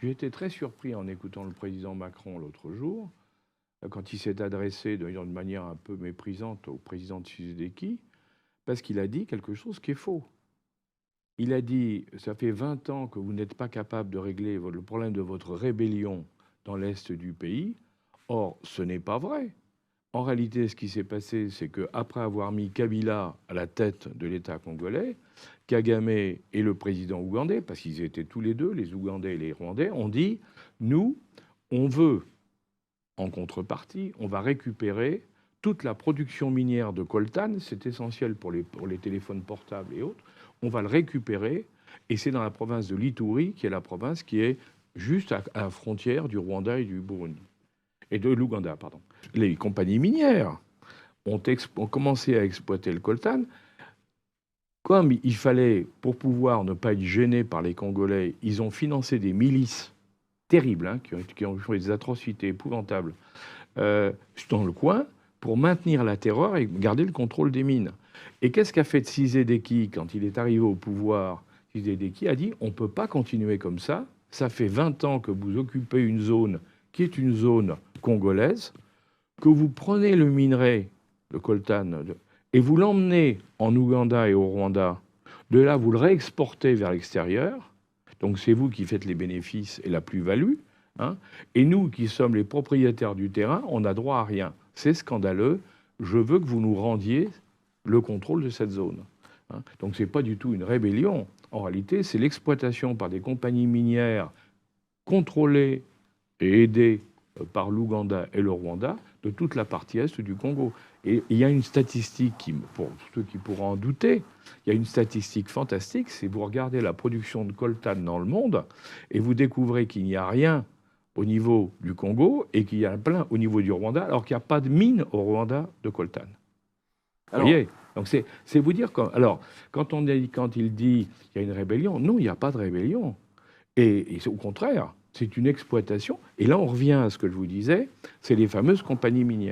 J'ai été très surpris en écoutant le président Macron l'autre jour, quand il s'est adressé d'une manière un peu méprisante au président Tshisekedi, parce qu'il a dit quelque chose qui est faux. Il a dit, ça fait 20 ans que vous n'êtes pas capable de régler le problème de votre rébellion dans l'Est du pays. Or, ce n'est pas vrai. En réalité, ce qui s'est passé, c'est qu'après avoir mis Kabila à la tête de l'État congolais, Kagame et le président ougandais, parce qu'ils étaient tous les deux, les Ougandais et les Rwandais, ont dit, nous, on veut, en contrepartie, on va récupérer toute la production minière de coltan, c'est essentiel pour les téléphones portables et autres, on va le récupérer, et c'est dans la province de l'Ituri, qui est la province qui est juste à la frontière du Rwanda et du Burundi. Et de l'Ouganda, pardon. Les compagnies minières ont commencé à exploiter le coltan. Comme il fallait, pour pouvoir ne pas être gênés par les Congolais, ils ont financé des milices terribles, hein, qui ont fait des atrocités épouvantables dans le coin, pour maintenir la terreur et garder le contrôle des mines. Et qu'est-ce qu'a fait Tshisekedi quand il est arrivé au pouvoir? Tshisekedi a dit, on ne peut pas continuer comme ça. Ça fait 20 ans que vous occupez une zone qui est une zone congolaise, que vous prenez le minerai, le coltan, et vous l'emmenez en Ouganda et au Rwanda. De là, vous le réexportez vers l'extérieur. Donc c'est vous qui faites les bénéfices et la plus-value. Hein, et nous, qui sommes les propriétaires du terrain, on n'a droit à rien. C'est scandaleux. Je veux que vous nous rendiez le contrôle de cette zone. Hein. Donc ce n'est pas du tout une rébellion. En réalité, c'est l'exploitation par des compagnies minières contrôlées et aidées par l'Ouganda et le Rwanda de toute la partie est du Congo. Et il y a une statistique, pour ceux qui pourront en douter, il y a une statistique fantastique, c'est vous regardez la production de coltan dans le monde et vous découvrez qu'il n'y a rien au niveau du Congo et qu'il y a plein au niveau du Rwanda, alors qu'il n'y a pas de mine au Rwanda de coltan. Vous voyez? Donc c'est vous dire... Alors, quand il dit qu'il y a une rébellion, non, il n'y a pas de rébellion. Et au contraire, c'est une exploitation. Et là, on revient à ce que je vous disais, c'est les fameuses compagnies minières.